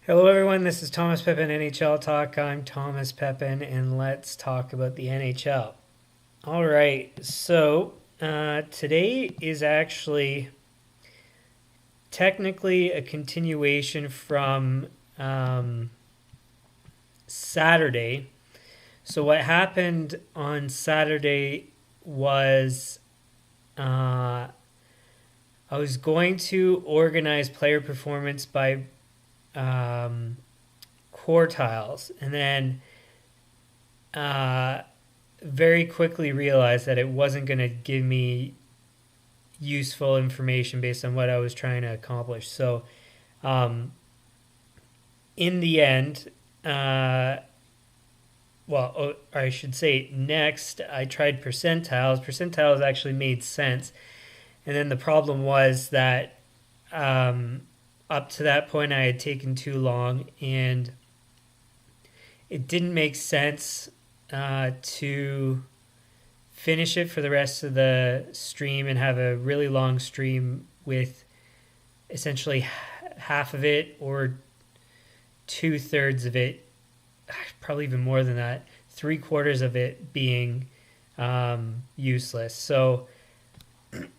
Hello, everyone. This is Thomas Pepin NHL Talk. I'm Thomas Pepin, and let's talk about the NHL. All right. Today is actually technically a continuation from Saturday. So, what happened on Saturday was I was going to organize player performance by um, quartiles, and then uh, very quickly realized that it wasn't going to give me useful information based on what I was trying to accomplish. So, um, in the end, uh, or I should say, next, I tried percentiles. Percentiles actually made sense. And then the problem was that up to that point, I had taken too long and it didn't make sense to finish it for the rest of the stream and have a really long stream with essentially half of it or 2/3 of it, probably even more than that, 3/4 of it being useless.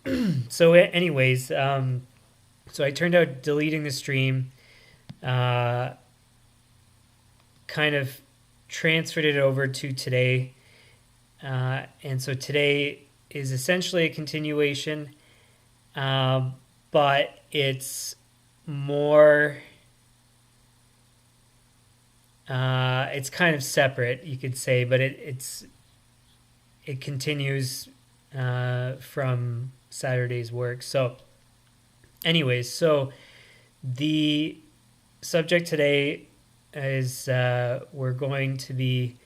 Anyways, so I turned out deleting the stream, uh, kind of transferred it over to today. And so today is essentially a continuation, but it's more, it's kind of separate, you could say, but it continues from Saturday's work. So the subject today is we're going to be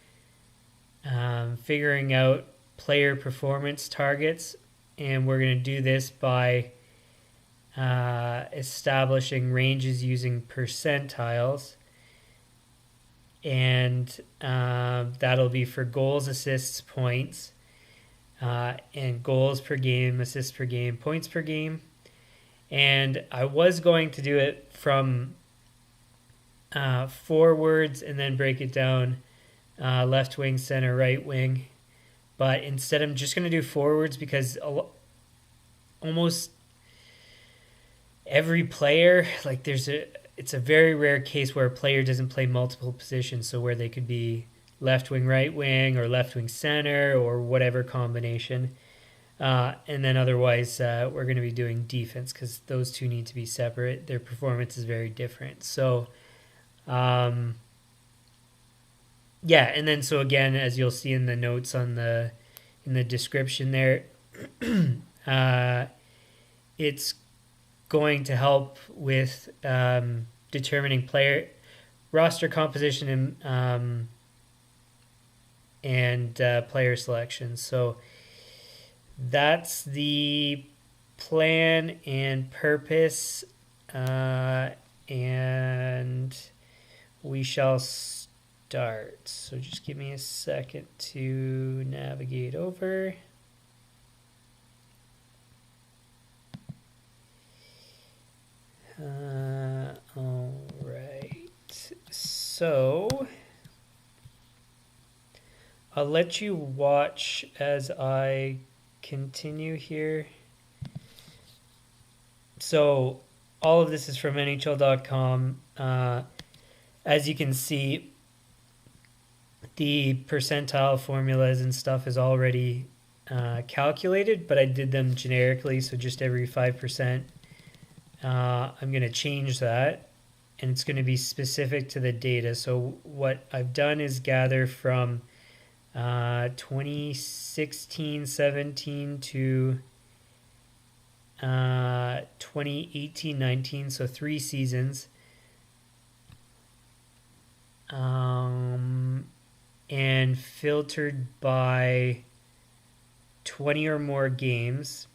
figuring out player performance targets, and we're going to do this by establishing ranges using percentiles, and that'll be for goals, assists, points, and goals per game, assists per game, points per game. And I was going to do it from forwards and then break it down left wing, center, right wing. But instead, I'm just going to do forwards because almost every player, like it's a very rare case where a player doesn't play multiple positions. So where they could be left wing, right wing, or left wing, center, or whatever combination. And then otherwise, we're going to be doing defense because those two need to be separate. Their performance is very different. Yeah, and then so again, as you'll see in the notes in the description there, it's going to help with determining player roster composition and player selection. So that's the plan and purpose, and we shall start. So just give me a second to navigate over. All right. So I'll let you watch as I continue here. So all of this is from NHL.com. As you can see, the percentile formulas and stuff is already calculated, but I did them generically, so just every 5%. I'm going to change that, and it's going to be specific to the data. So what I've done is gather from 2016-17 to 2018-19, so 3 seasons, and filtered by 20 or more games.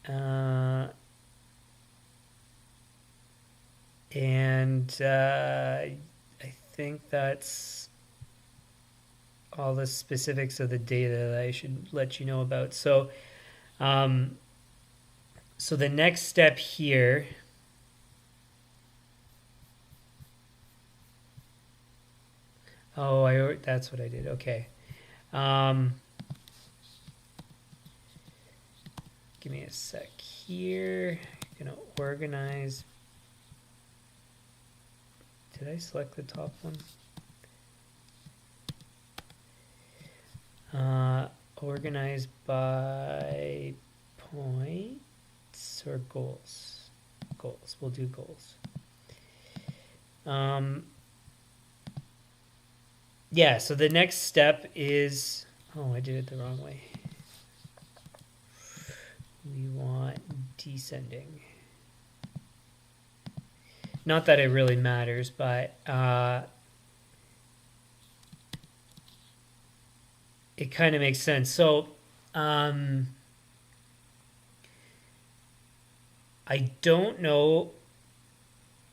I think that's all the specifics of the data that I should let you know about. So the next step here Oh, that's what I did. Okay. Give me a sec here. I'm gonna organize. Did I select the top one? Organize by points or goals? Goals. We'll do goals. Yeah, so the next step is... Oh, I did it the wrong way. We want descending. Not that it really matters, but it kind of makes sense. So I don't know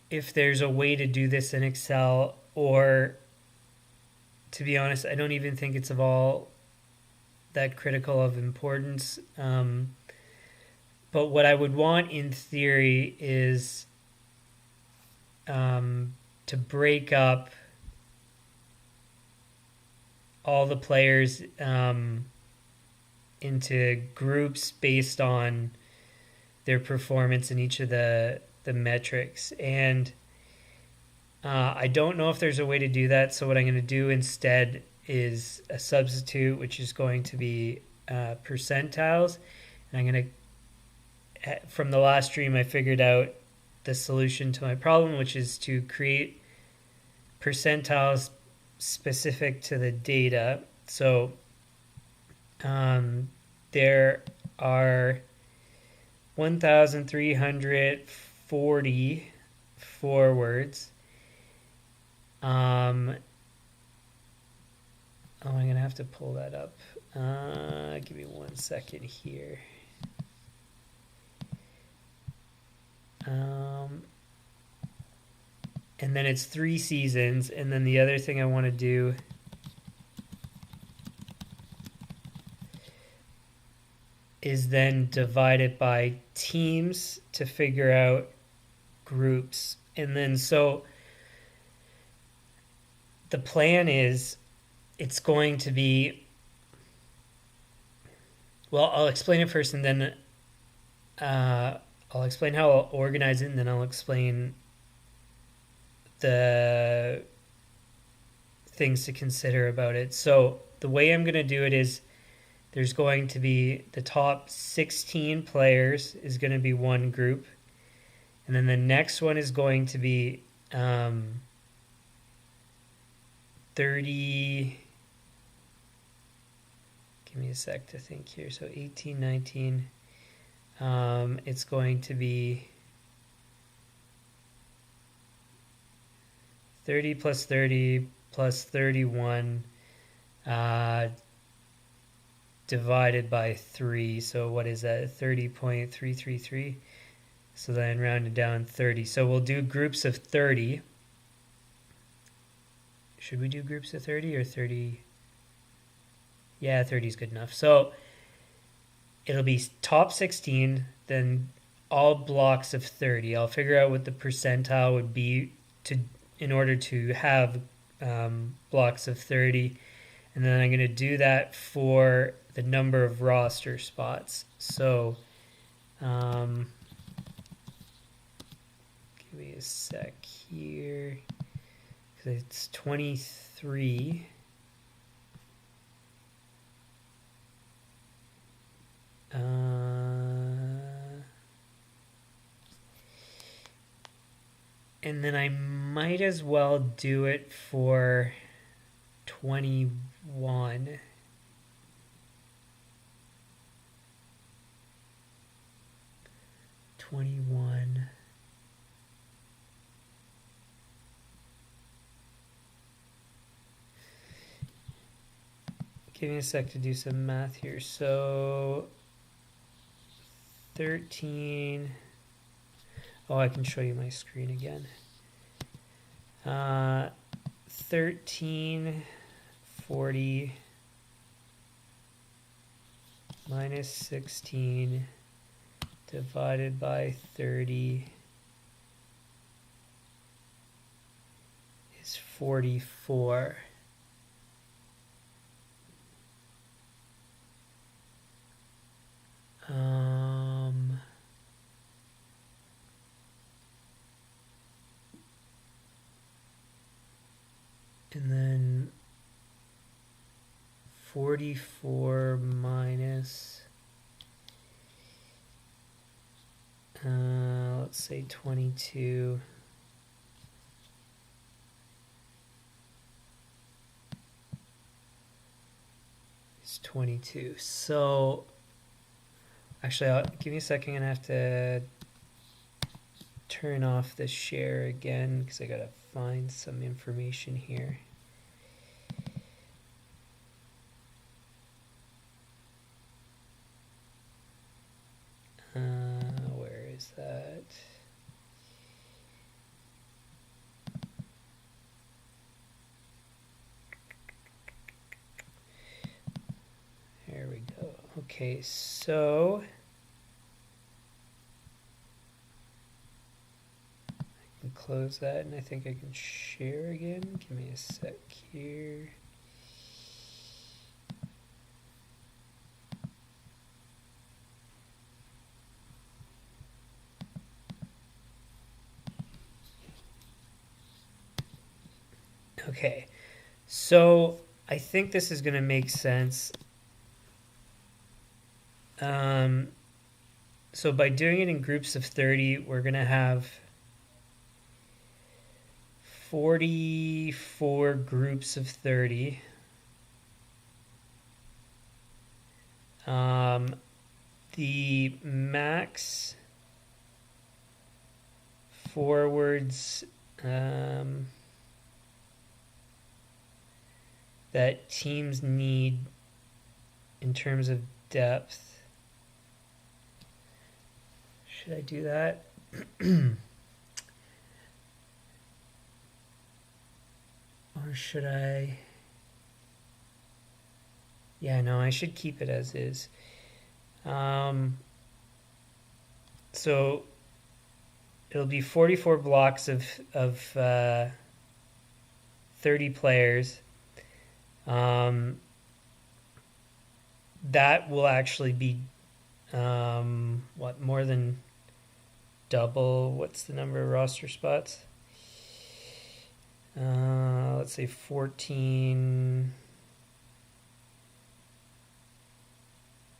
if there's a way to do this in Excel, or to be honest, I don't even think it's of all that critical of importance. But what I would want in theory is to break up all the players into groups based on their performance in each of the metrics. And I don't know if there's a way to do that. So what I'm going to do instead is a substitute, which is going to be percentiles. And I'm going to, from the last stream, I figured out the solution to my problem, which is to create percentiles specific to the data. So there are 1,340 forwards. I'm going to have to pull that up. Give me 1 second here. And then it's 3 seasons. And then the other thing I want to do is then divide it by teams to figure out groups. And then so the plan is it's going to be, well, I'll explain it first, and then I'll explain how I'll organize it, and then I'll explain the things to consider about it. So the way I'm going to do it is there's going to be the top 16 players is going to be one group. And then the next one is going to be 30. Give me a sec to think here. So 18, 19. It's going to be 30 plus 30 plus 31 divided by 3. So what is that? 30.333. So then rounded down 30. So we'll do groups of 30. Should we do groups of 30 or 30? Yeah, 30 is good enough. So it'll be top 16, then all blocks of 30. I'll figure out what the percentile would be in order to have blocks of 30. And then I'm going to do that for the number of roster spots. So give me a sec here, because it's 23. And then I might as well do it for 21. Give me a sec to do some math here. So 13. Oh, I can show you my screen again. 1340 minus 16 divided by 30 is 44. And then 44 minus, let's say 22. It's 22. So, actually, give me a second. I'm going to have to turn off the share again because I got to find some information here. Where is that? There we go. Okay, so I can close that, and I think I can share again. Give me a sec here. Okay, so I think this is going to make sense. So by doing it in groups of 30, we're going to have 44 groups of 30. The max forwards that teams need in terms of depth. Should I do that? Or should I? Yeah, no, I should keep it as is. So it'll be 44 blocks of 30 players. That will actually be more than double. What's the number of roster spots? Let's say 14.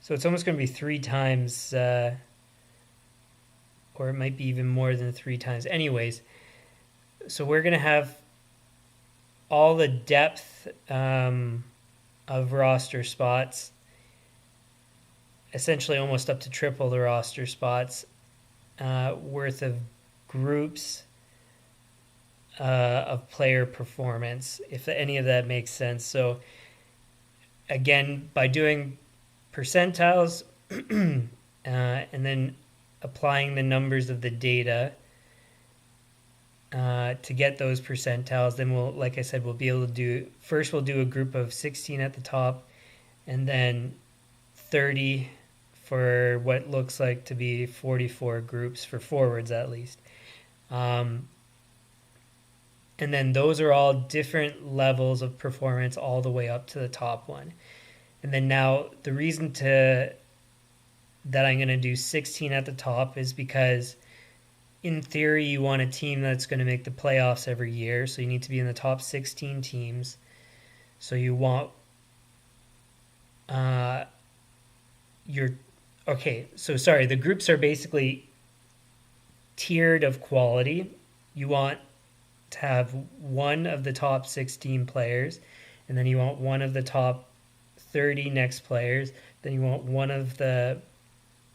So it's almost going to be 3 times, or it might be even more than 3 times. Anyways, so we're going to have all the depth of roster spots, essentially almost up to triple the roster spots worth of groups of player performance, if any of that makes sense. So again, by doing percentiles and then applying the numbers of the data to get those percentiles, then we'll, like I said, we'll be able to do, first we'll do a group of 16 at the top, and then 30 for what looks like to be 44 groups for forwards at least. And then those are all different levels of performance all the way up to the top one. And then now the reason that I'm going to do 16 at the top is because in theory you want a team that's going to make the playoffs every year. So you need to be in the top 16 teams. So you want the groups are basically tiered of quality. You want to have one of the top 16 players, and then you want one of the top 30 next players, then you want one of the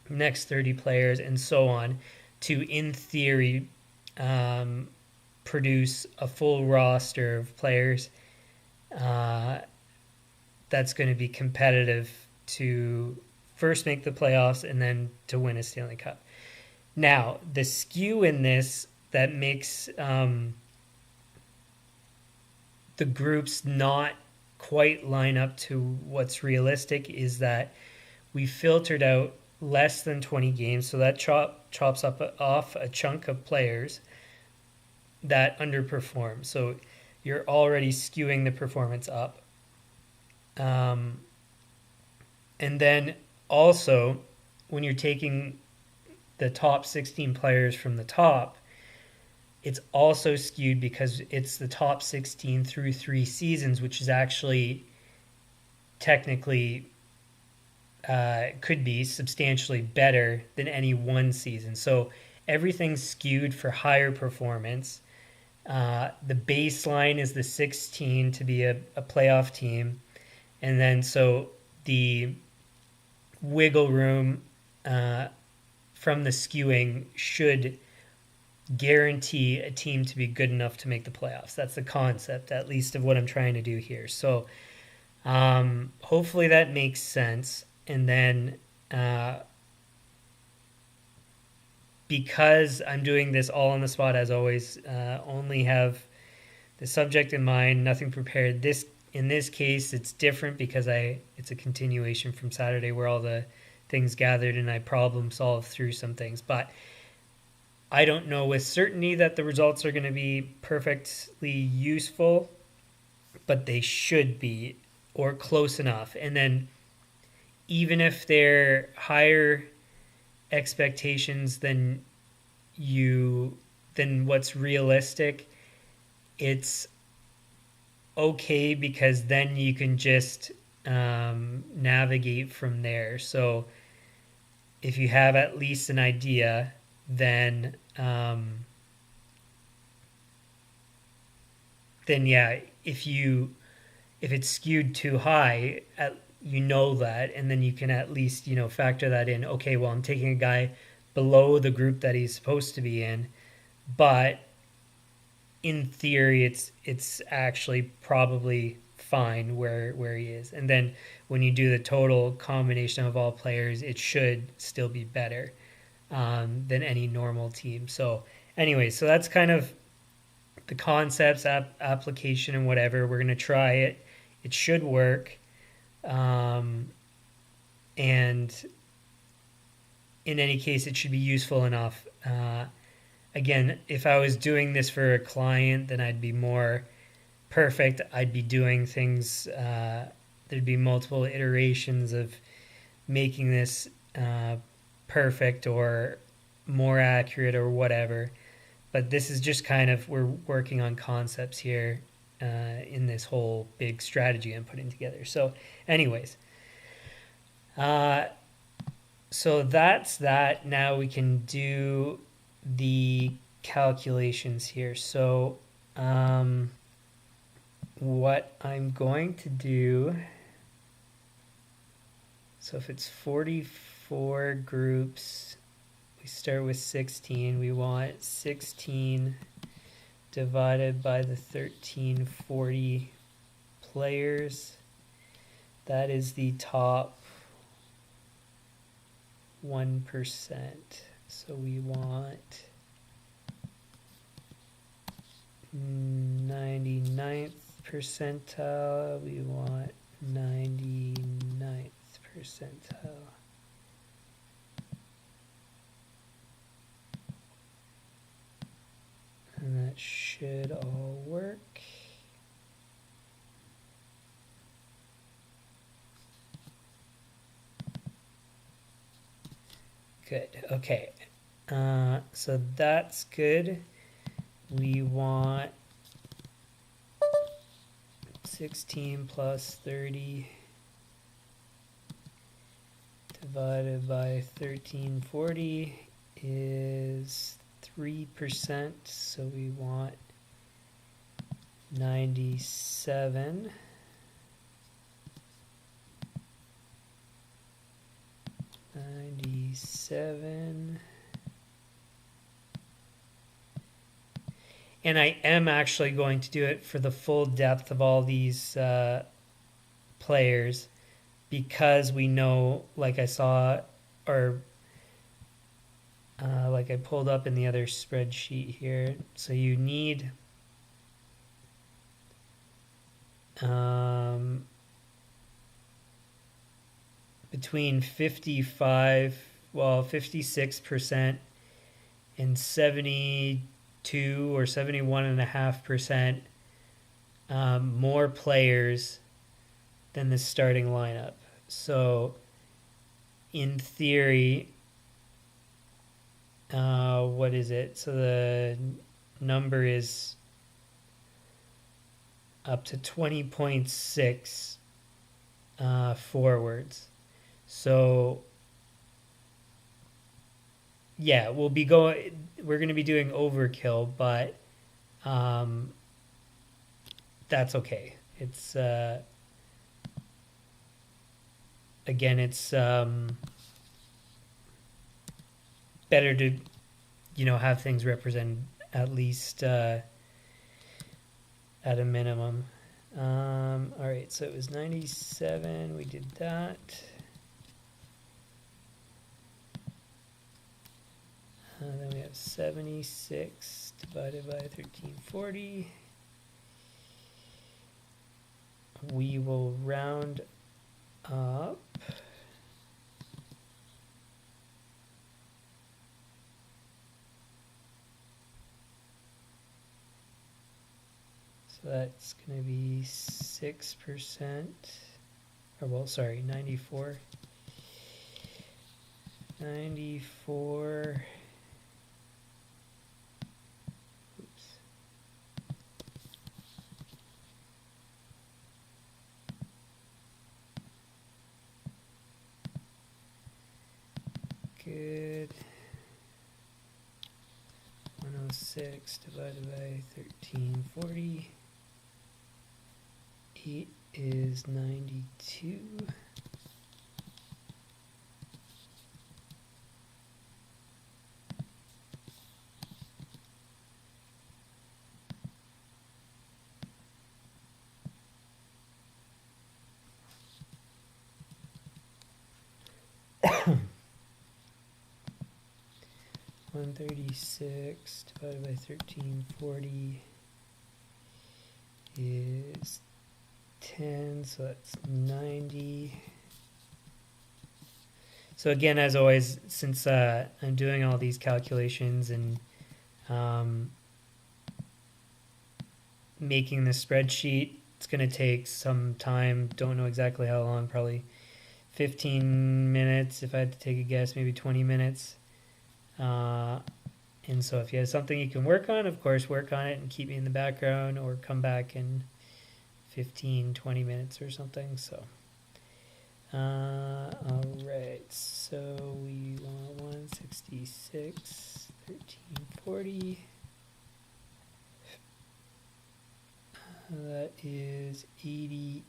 next 30 players, and so on, to, in theory, produce a full roster of players that's going to be competitive to first make the playoffs and then to win a Stanley Cup. Now, the skew in this that makes the groups not quite line up to what's realistic is that we filtered out less than 20 games, so that chops off a chunk of players that underperform. So you're already skewing the performance up. And then also, when you're taking the top 16 players from the top, it's also skewed because it's the top 16 through 3 seasons, which is actually technically could be substantially better than any one season. So everything's skewed for higher performance. The baseline is the 16 to be a playoff team. And then so the wiggle room from the skewing should guarantee a team to be good enough to make the playoffs. That's the concept, at least, of what I'm trying to do here. So hopefully that makes sense. And then because I'm doing this all on the spot, as always, only have the subject in mind, nothing prepared. In this case, it's different because it's a continuation from Saturday where all the things gathered and I problem solved through some things. But I don't know with certainty that the results are going to be perfectly useful, but they should be, or close enough. And then even if they're higher expectations than what's realistic, it's okay because then you can just navigate from there. So if you have at least an idea, then yeah, if it's skewed too high, you know that, and then you can at least factor that in. Okay, well, I'm taking a guy below the group that he's supposed to be in, but in theory it's actually probably fine where he is. And then when you do the total combination of all players, it should still be better than any normal team. So anyway, so that's kind of the concepts, application, and whatever. We're going to try it. It should work. And in any case, it should be useful enough. Again, if I was doing this for a client, then I'd be more perfect. I'd be doing things, there'd be multiple iterations of making this perfect or more accurate or whatever. But this is just kind of, we're working on concepts here in this whole big strategy I'm putting together. So anyways, so that's that. Now we can do the calculations here. So what I'm going to do, so if it's 44 groups, we start with 16. We want 16 divided by the 1340 players. That is the top 1%. So we want 99th percentile. We want 99th percentile. And that should all work. Good. Okay. So that's good. We want 16 plus 30 divided by 1340 is 3%. So we want 97. 97. And I am actually going to do it for the full depth of all these players, because we know, like I saw, or like I pulled up in the other spreadsheet here. So you need between 56% and 72 or 71.5% more players than the starting lineup. So in theory, what is it? So number is up to 20.6 forwards. So yeah, we're going to be doing overkill, but that's okay. It's again, it's better to have things represented at least at a minimum. All right, so it was 97. We did that. Then we have 76 divided by 1340. We will round up. So that's going to be 6%. Or, well, sorry, 94. 94. Oops. Good. 106 divided by 1340. 8 is 92. One 36 divided by 1340 is 10, so that's 90. So again, as always, since I'm doing all these calculations and making the spreadsheet, it's going to take some time. Don't know exactly how long, probably 15 minutes if I had to take a guess, maybe 20 minutes. And so if you have something you can work on, of course, work on it and keep me in the background or come back in 15, 20 minutes or something. So, all right. So we want 166, 1340. That is 88.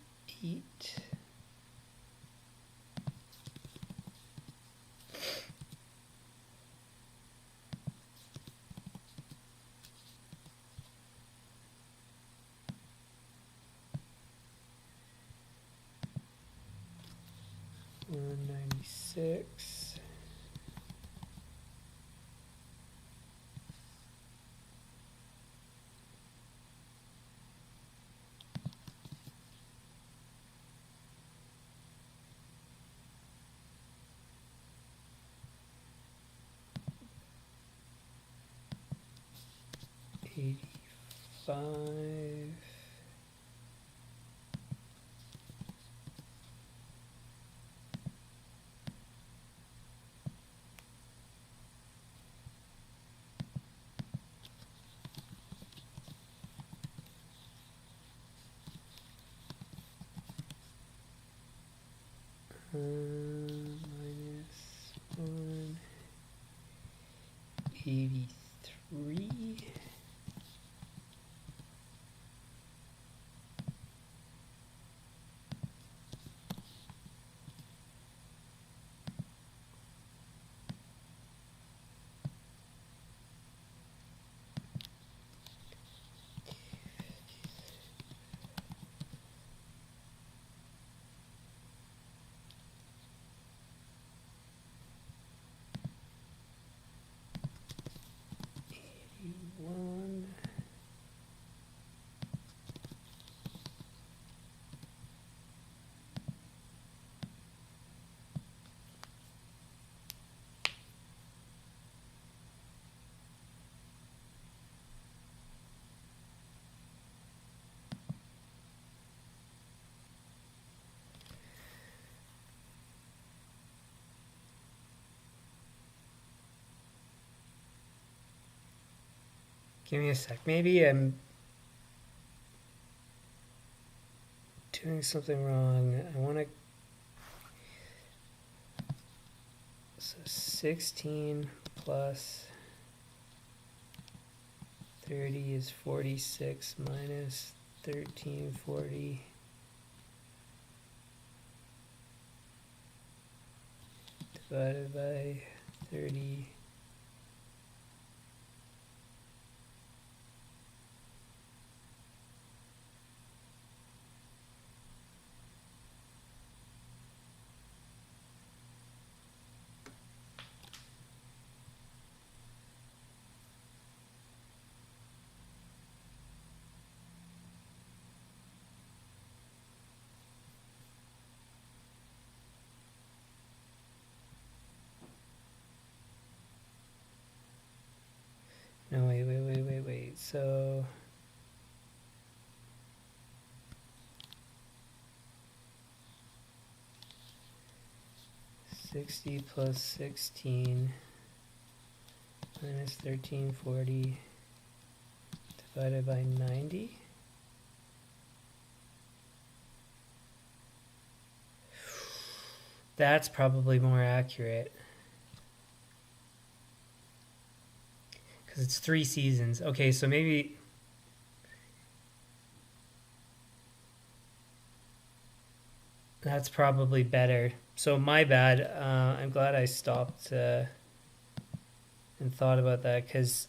$196. $85. Minus 183. One. Give me a sec. Maybe I'm doing something wrong. I want to... So 16 plus 30 is 46 minus 1340 divided by 30. No, wait. So 60 plus 16 minus 1340 divided by 90. That's probably more accurate. Because it's 3 seasons. Okay, so maybe... That's probably better. So my bad. I'm glad I stopped and thought about that, because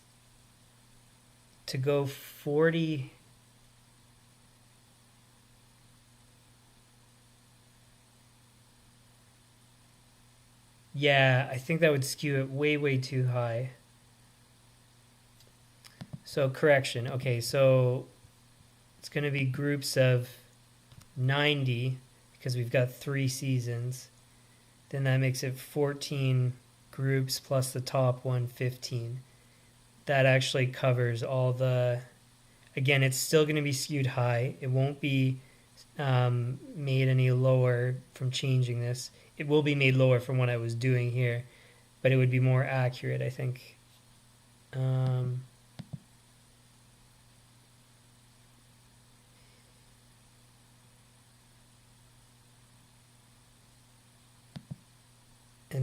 to go 40... Yeah, I think that would skew it way too high. So correction. Okay, so it's going to be groups of 90 because we've got 3 seasons. Then that makes it 14 groups plus the top one, 15. That actually covers all the... Again, it's still going to be skewed high. It won't be made any lower from changing this. It will be made lower from what I was doing here, but it would be more accurate, I think. And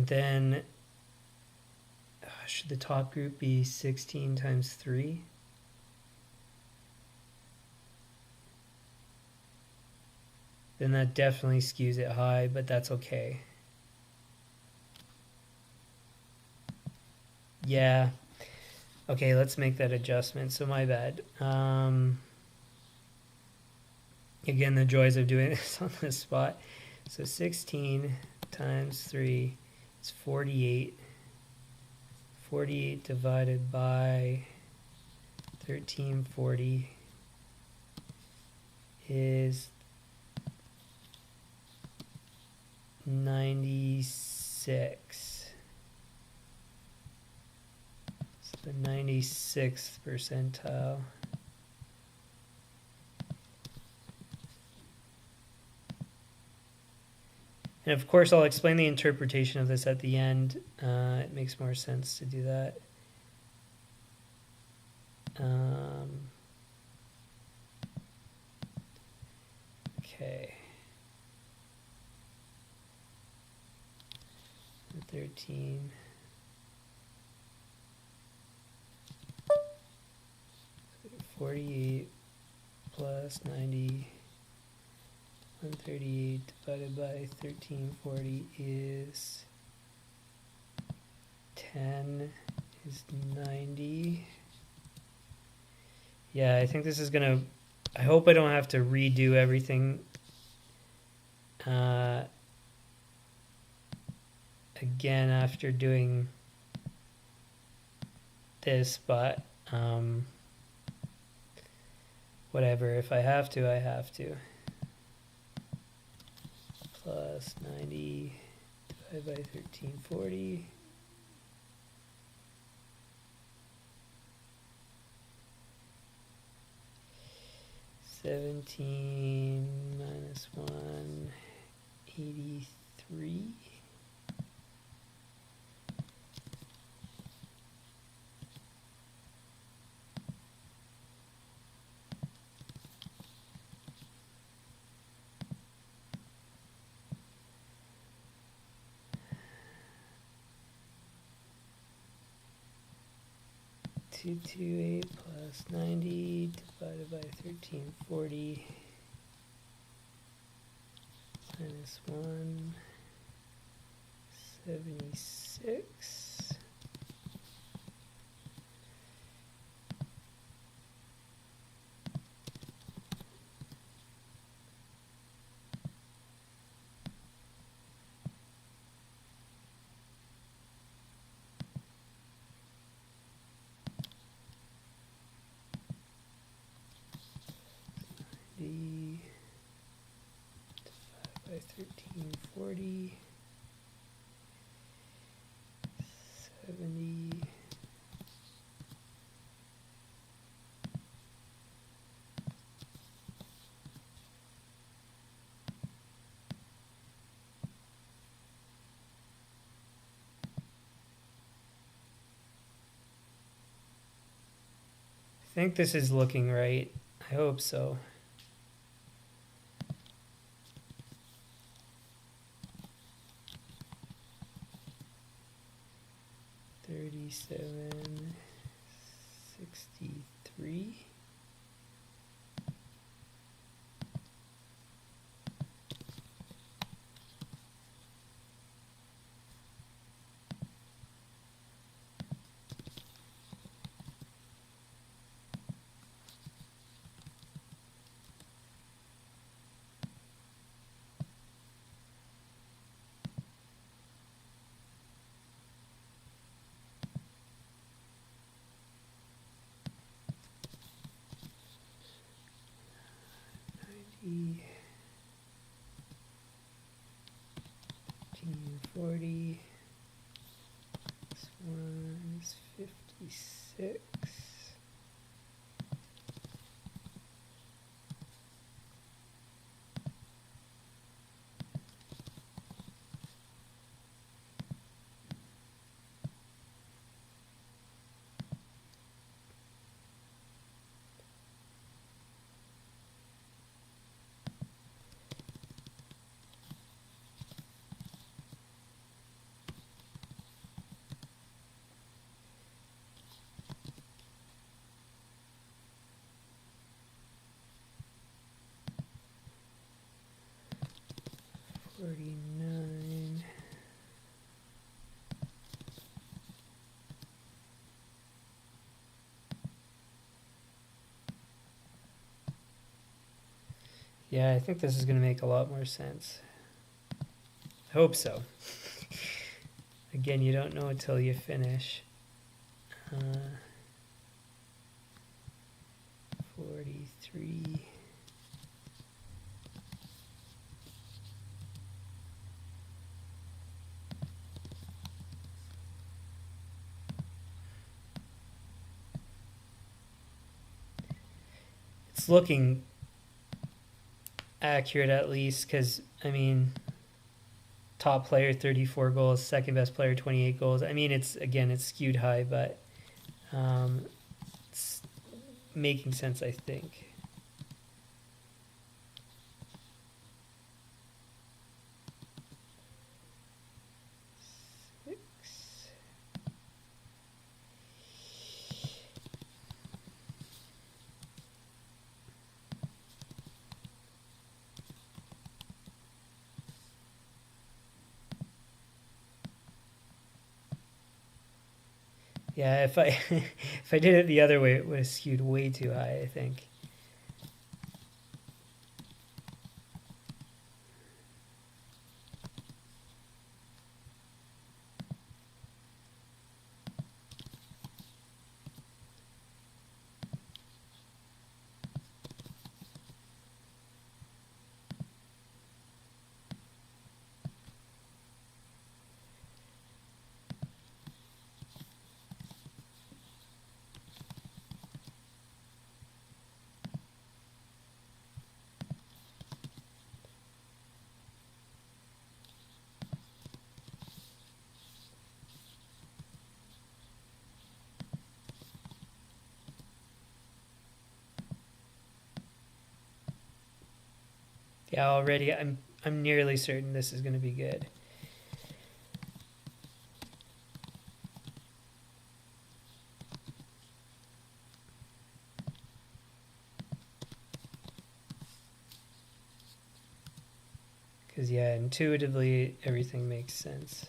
then, should the top group be 16 times 3? Then that definitely skews it high, but that's okay. Yeah. Okay, let's make that adjustment. So my bad. Again, the joys of doing this on the spot. So 16 times 3 is 48. 48 divided by 1340 is 96. It's the 96th percentile. And of course, I'll explain the interpretation of this at the end. It makes more sense to do that. Okay. 13. So 48 plus 90. 138 divided by 1340 is 10 is 90. Yeah, I think this is gonna... I hope I don't have to redo everything again after doing this, but whatever. If I have to, I have to. Plus 90 divided by 1340. $17 minus 1, 83. 228 plus 90 divided by 1340 minus 176. Divided by 1340, 70. I think this is looking right. I hope so. $37.63. $13.40. This one is 56. $49. Yeah, I think this is going to make a lot more sense. I hope so. Again, you don't know until you finish. 43. It's looking accurate at least, because I mean, top player 34 goals, second best player 28 goals. I mean, it's skewed high, but it's making sense, I think. Yeah, if I if I did it the other way, it would have skewed way too high, I think. Yeah, already I'm nearly certain this is going to be good. Because, yeah, intuitively, everything makes sense.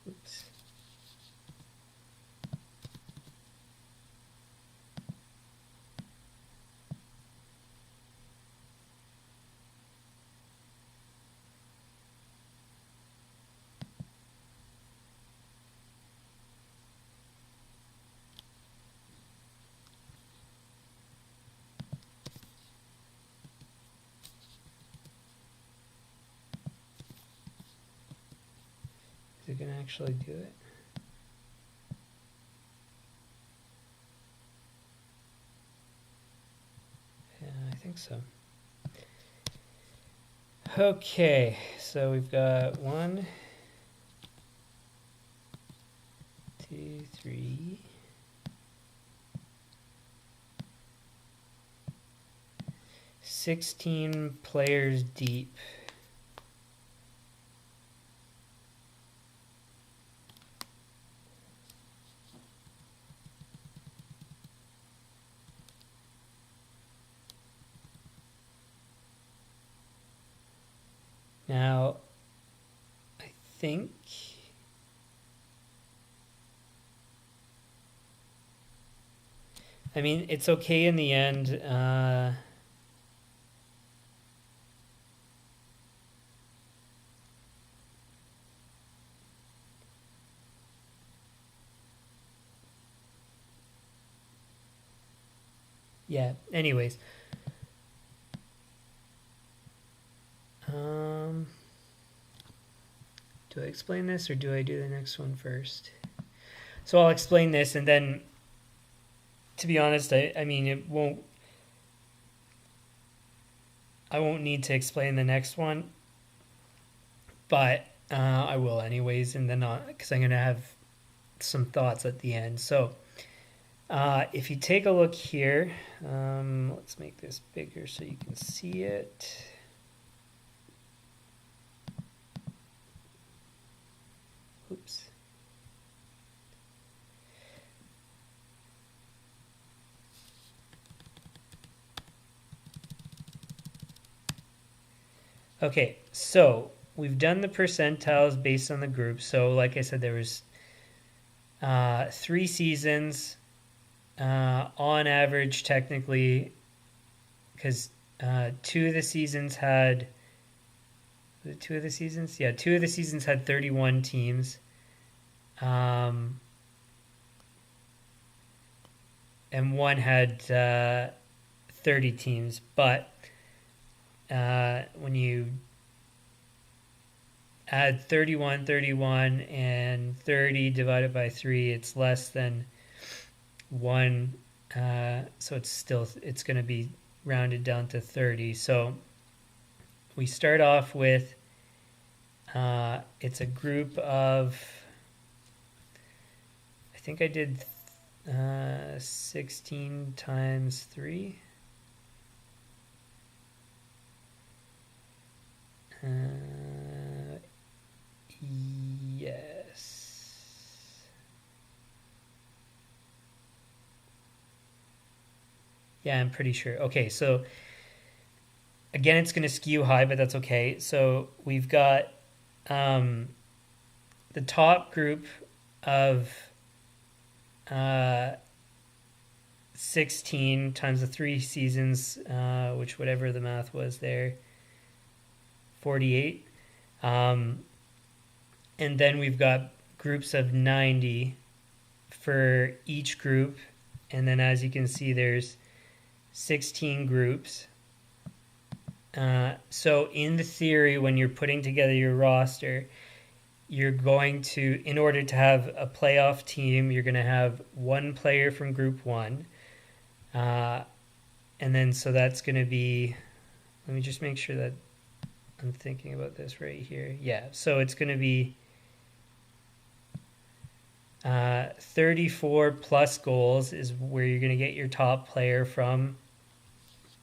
Oops. Is it going to actually do it? Yeah, I think so. Okay, so we've got 1, 2, 3. 16 players deep. Now, I think it's okay in the end. Yeah, anyways. Do I explain this or do I do the next one first? So I'll explain this, and then, to be honest, I won't need to explain the next one, but I will anyways, and then because I'm gonna have some thoughts at the end. So if you take a look here, let's make this bigger so you can see it. Oops. Okay, so we've done the percentiles based on the group. So like I said, there was 3 seasons on average, technically, because 2 of the seasons had... Was it 2 of the seasons? Yeah, 2 of the seasons had 31 teams. And one had 30 teams. But when you add 31, 31, and 30 divided by 3, it's less than 1. So it's going to be rounded down to 30. So we start off with, it's a group of, I think I did 16 times 3. Yes. Yeah, I'm pretty sure. Okay, so again, it's going to skew high, but that's okay. So we've got um, the top group of uh, 16 times the 3 seasons, which whatever the math was there, 48. And then we've got groups of 90 for each group. And then as you can see, there's 16 groups. So in the theory, when you're putting together your roster, you're going to, in order to have a playoff team, you're going to have one player from group one. And then so that's going to be, let me just make sure that I'm thinking about this right here. Yeah, so it's going to be 34 plus goals is where you're going to get your top player from,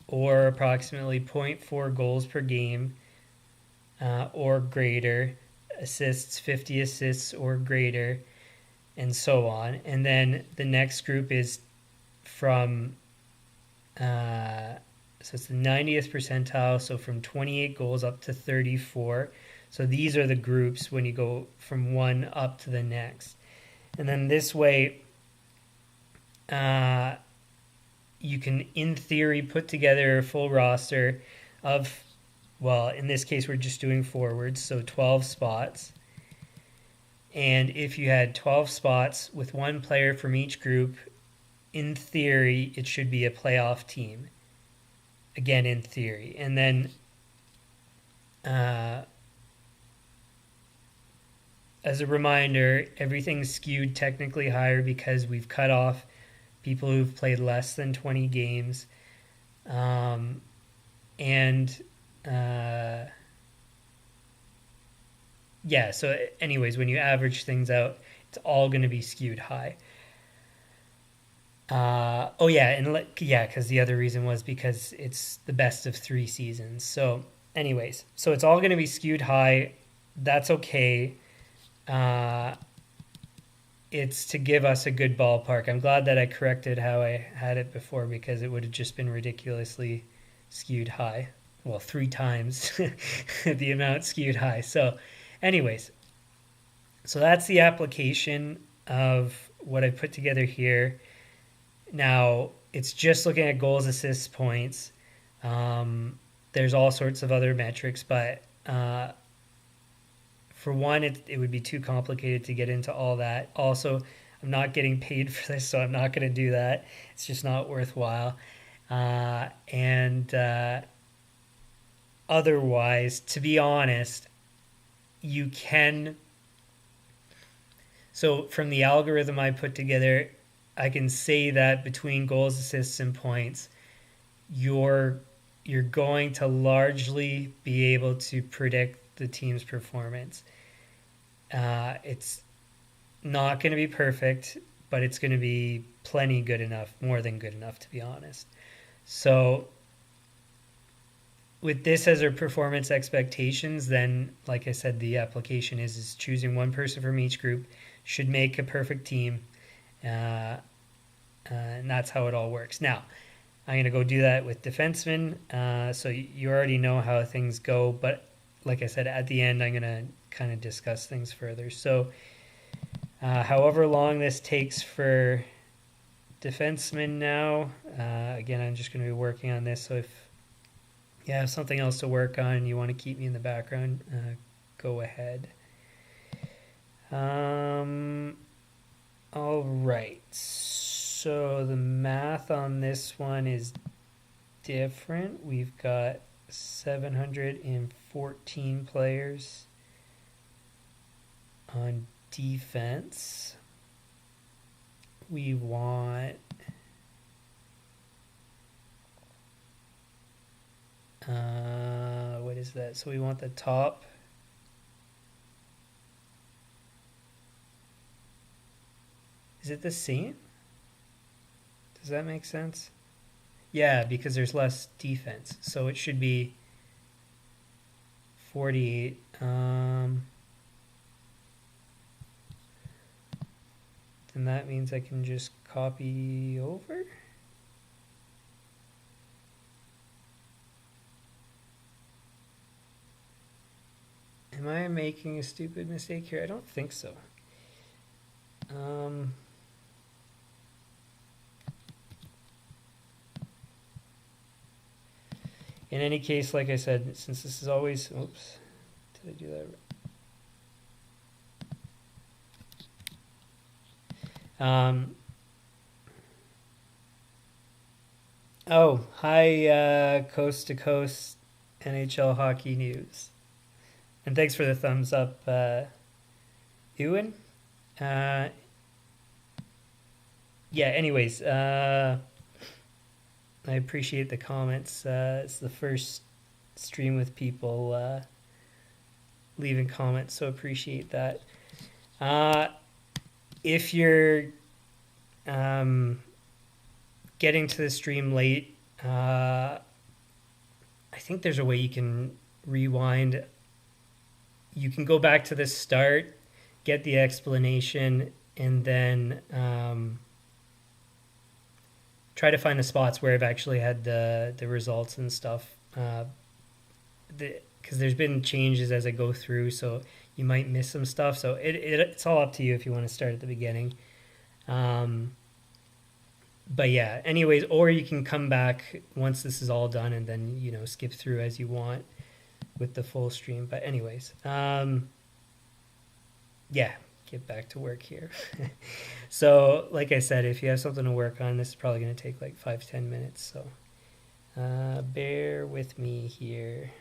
or approximately 0.4 goals per game or greater, assists 50 assists or greater, and so on. And then the next group is from so it's the 90th percentile, so from 28 goals up to 34. So these are the groups when you go from one up to the next. And then this way, you can, in theory, put together a full roster of, well, in this case, we're just doing forwards, so 12 spots. And if you had 12 spots with one player from each group, in theory, it should be a playoff team. Again, in theory. And then as a reminder, everything's skewed technically higher because we've cut off people who've played less than 20 games. Yeah, so anyways, when you average things out, it's all going to be skewed high. Because the other reason was because it's the best of 3 seasons. So anyways, so it's all going to be skewed high. That's okay. It's to give us a good ballpark. I'm glad that I corrected how I had it before, because it would have just been ridiculously skewed high. Well, 3 times the amount skewed high. So anyways, so that's the application of what I put together here. Now, it's just looking at goals, assists, points. There's all sorts of other metrics, but for one, it would be too complicated to get into all that. Also, I'm not getting paid for this, so I'm not going to do that. It's just not worthwhile. Otherwise, to be honest, you can. So from the algorithm I put together, I can say that between goals, assists, and points, you're going to largely be able to predict the team's performance. It's not going to be perfect, but it's going to be plenty good enough, more than good enough, to be honest. So with this as our performance expectations, then, like I said, the application is choosing one person from each group should make a perfect team. And that's how it all works. Now, I'm going to go do that with defensemen. So you already know how things go, but like I said, at the end, I'm going to kind of discuss things further. So however long this takes for defensemen now, again, I'm just going to be working on this. So if you have something else to work on and you want to keep me in the background, go ahead. All right. So the math on this one is different. We've got 714 players on defense. We want what is that? So we want the top. Is it the same? Does that make sense? Yeah, because there's less defense. So it should be 48. And that means I can just copy over. Am I making a stupid mistake here? I don't think so. In any case, like I said, since this is always... Oops. Did I do that? Oh, hi, Coast to Coast NHL Hockey News. And thanks for the thumbs up, Ewan. Yeah, anyways, I appreciate the comments. It's the first stream with people leaving comments, so appreciate that. If you're getting to the stream late, I think there's a way you can rewind. You can go back to the start, get the explanation, and then try to find the spots where I've actually had the results and stuff. Because there's been changes as I go through, so you might miss some stuff. So it's all up to you if you want to start at the beginning. But yeah, anyways, or you can come back once this is all done and then, skip through as you want with the full stream. But anyways, yeah, get back to work here. So like I said, if you have something to work on, this is probably going to take like 5-10 minutes. So bear with me here.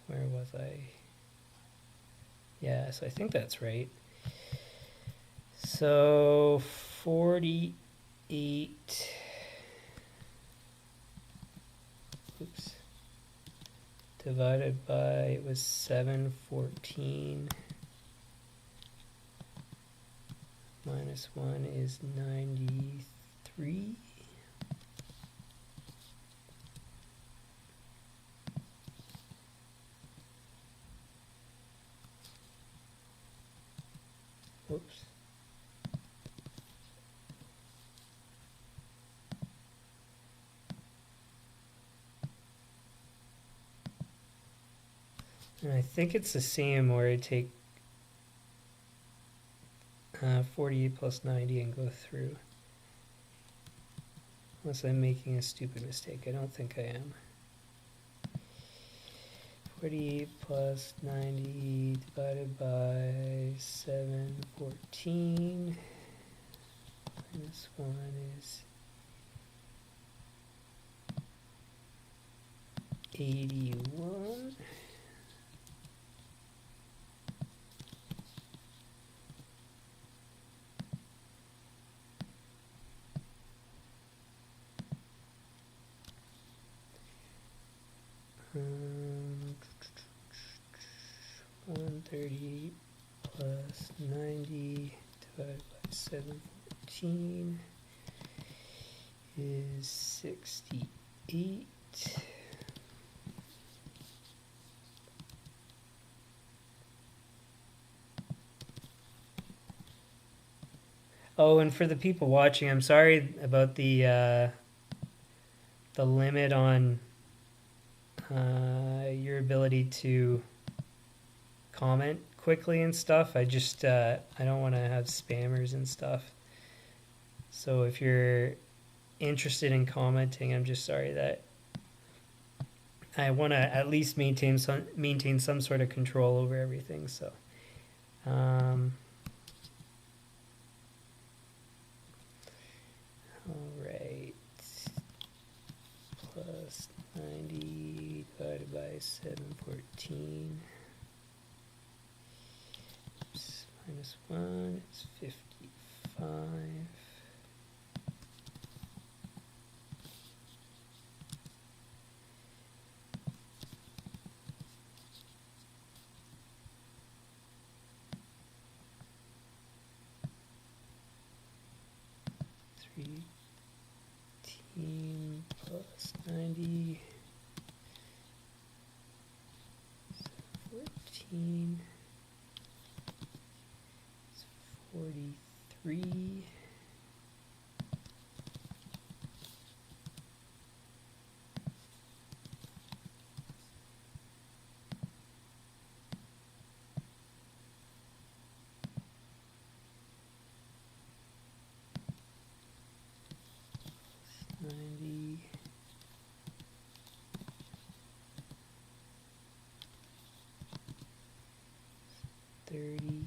Where was I? Yeah, so I think that's right. So 48. Oops. Divided by, it was 714. Minus 1 is 93. Whoops. And I think it's the same where I take 48 plus 90 and go through. Unless I'm making a stupid mistake. I don't think I am. 48 plus 90 divided by 714 minus 1 is 81. Um, 138 plus 90 divided by 714 is 68. Oh, and for the people watching, I'm sorry about the limit on your ability to comment quickly and stuff. I just I don't want to have spammers and stuff. So if you're interested in commenting, I'm just sorry that I want to at least maintain some sort of control over everything. So all right, plus 90 divided by 714. Oops, minus 1 is 55. Team plus 90. 14 is 43. 30.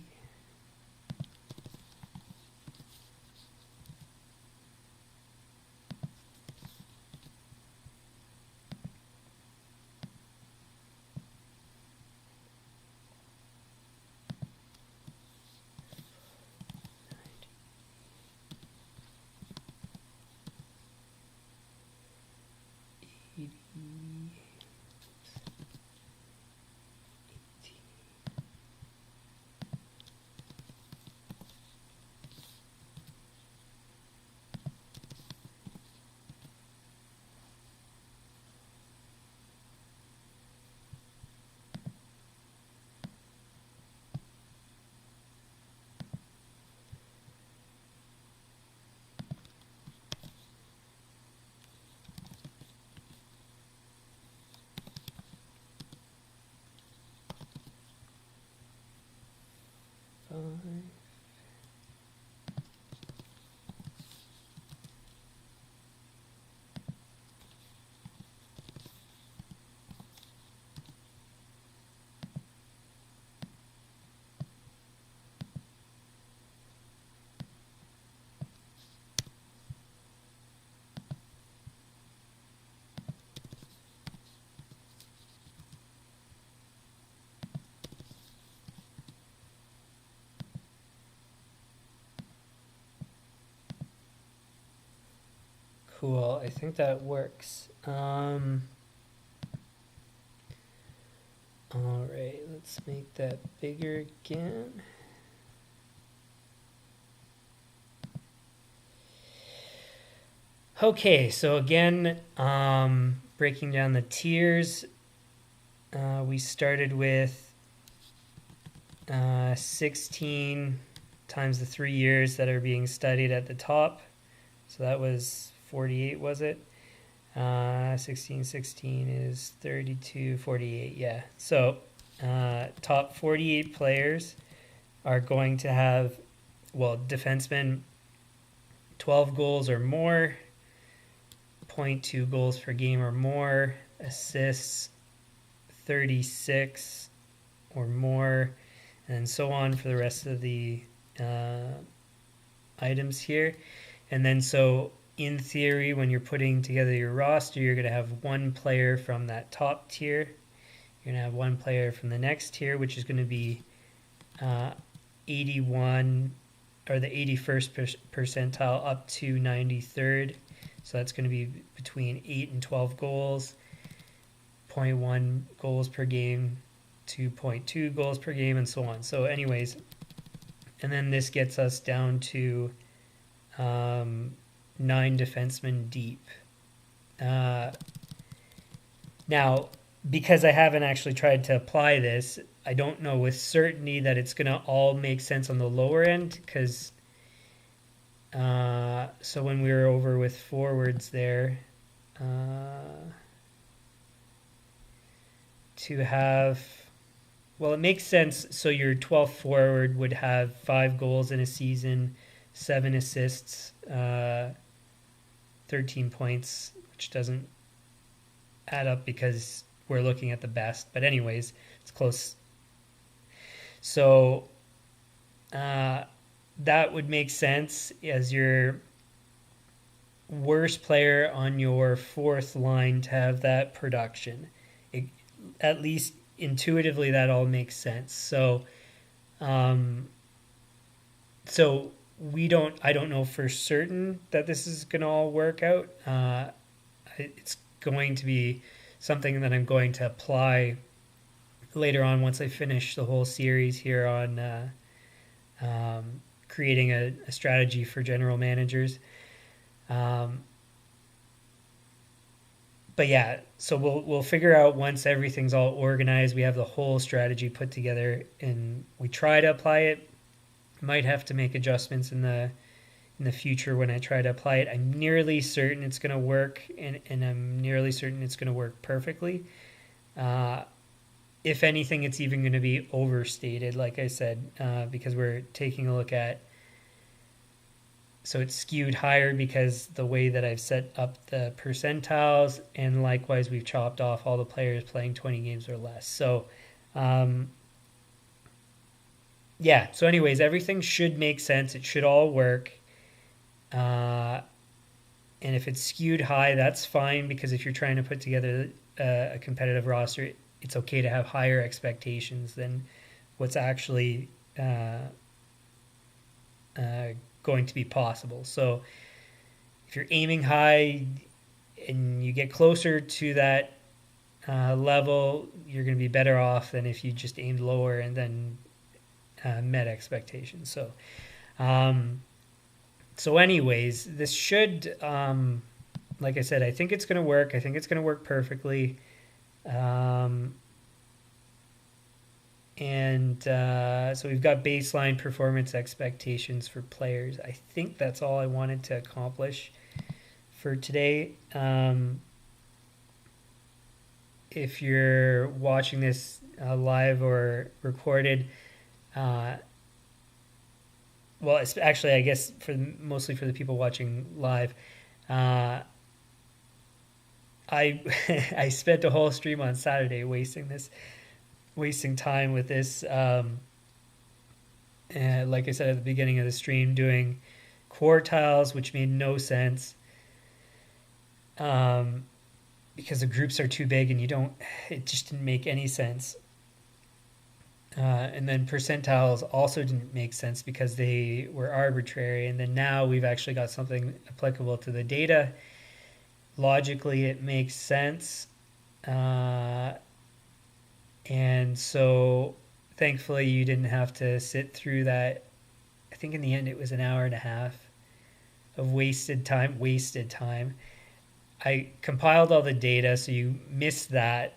Cool. I think that works. All right, let's make that bigger again. Okay, so again, breaking down the tiers, we started with 16 times the 3 years that are being studied at the top. So that was 48, was it? 16 is 32, 48, yeah. So top 48 players are going to have, well, defensemen 12 goals or more, 0.2 goals per game or more, assists 36 or more, and so on for the rest of the items here. And then so in theory, when you're putting together your roster, you're going to have one player from that top tier. You're going to have one player from the next tier, which is going to be 81 or the 81st percentile up to 93rd. So that's going to be between 8 and 12 goals, 0.1 goals per game, 2.2 goals per game, and so on. So anyways, and then this gets us down to 9 defensemen deep. Now, because I haven't actually tried to apply this, I don't know with certainty that it's going to all make sense on the lower end, because so when we were over with forwards there, to have, well, it makes sense. So your 12th forward would have 5 goals in a season, 7 assists, 13 points, which doesn't add up because we're looking at the best. But anyways, it's close. So that would make sense as your worst player on your 4th line to have that production. At least intuitively, that all makes sense. So, so I don't know for certain that this is going to all work out. It's going to be something that I'm going to apply later on once I finish the whole series here on creating a strategy for general managers. But yeah, so we'll figure out once everything's all organized, we have the whole strategy put together, and we try to apply it. Might have to make adjustments in the future when I try to apply it. I'm nearly certain it's going to work, and I'm nearly certain it's going to work perfectly. If anything, it's even going to be overstated, like I said, because we're taking a look at, so it's skewed higher because the way that I've set up the percentiles, and likewise we've chopped off all the players playing 20 games or less. So yeah. So, anyways, everything should make sense. It should all work. Uh, and if it's skewed high, that's fine because if you're trying to put together a competitive roster, it's okay to have higher expectations than what's actually uh, uh, going to be possible. So, if you're aiming high and you get closer to that level, you're going to be better off than if you just aimed lower and then met expectations. Um, so anyways, this should, like I said, I think it's going to work. I think it's going to work perfectly. Um, so we've got baseline performance expectations for players. I think that's all I wanted to accomplish for today. If you're watching this live or recorded, uh, well, it's actually, I guess, mostly for the people watching live, uh, I I spent a whole stream on Saturday wasting time with this. And like I said at the beginning of the stream, doing quartiles, which made no sense. Because the groups are too big and it just didn't make any sense. And then percentiles also didn't make sense because they were arbitrary. And then now we've actually got something applicable to the data. Logically, it makes sense. And so thankfully, you didn't have to sit through that. I think in the end, it was an hour and a half of wasted time. I compiled all the data, so you missed that.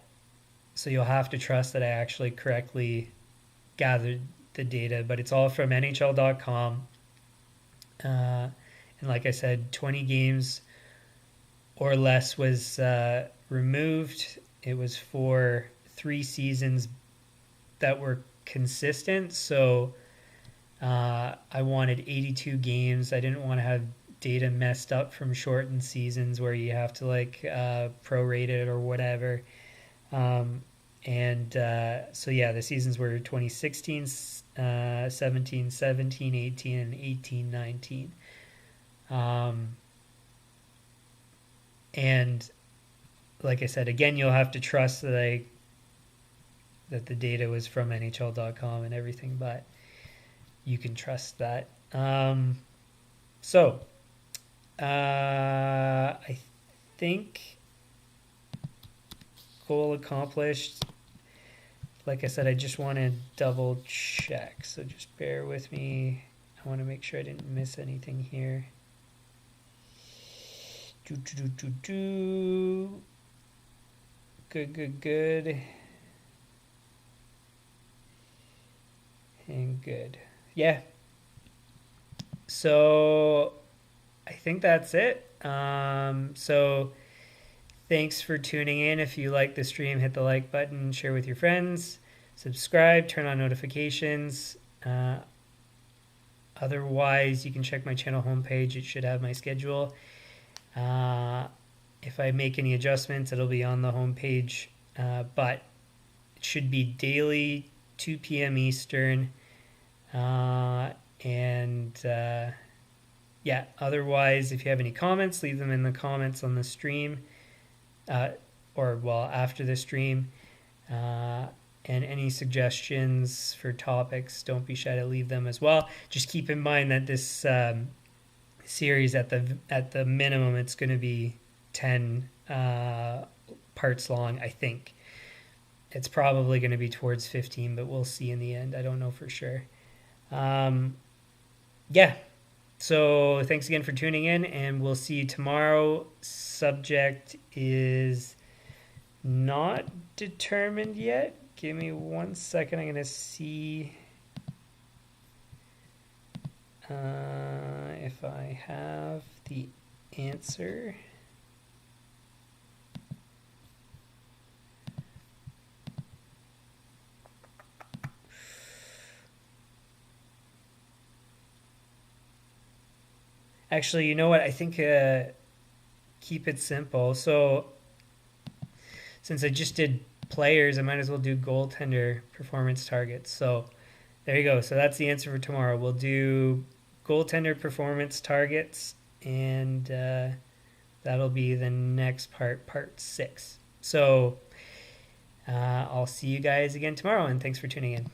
So you'll have to trust that I actually correctly gathered the data, but it's all from NHL.com. And like I said, 20 games or less was removed. It was for 3 seasons that were consistent. So I wanted 82 games. I didn't want to have data messed up from shortened seasons where you have to prorate it or whatever. So yeah, the seasons were 2016, 17, 17, 18, and 18, 19. And like I said, again, you'll have to trust that the data was from NHL.com and everything, but you can trust that. I think goal accomplished. Like I said, I just want to double check, so just bear with me. I want to make sure I didn't miss anything here. Good. And good. Yeah. So I think that's it. So thanks for tuning in. If you like the stream, hit the like button, share with your friends, subscribe, turn on notifications. Otherwise, you can check my channel homepage. It should have my schedule. If I make any adjustments, it'll be on the homepage. But it should be daily, 2 p.m. Eastern. Otherwise, if you have any comments, leave them in the comments on the stream. After the stream. And any suggestions for topics, don't be shy to leave them as well. Just keep in mind that this series, at the minimum, it's going to be 10 parts long, I think. It's probably going to be towards 15, but we'll see in the end. I don't know for sure. So thanks again for tuning in, and we'll see you tomorrow. Subject is not determined yet. Give me 1 second. I'm going to see if I have the answer. Actually, you know what? I think keep it simple. So since I just did players, I might as well do goaltender performance targets. So There you go. So that's the answer for tomorrow. We'll do goaltender performance targets, and that'll be the next part, part 6. So I'll see you guys again tomorrow, and thanks for tuning in.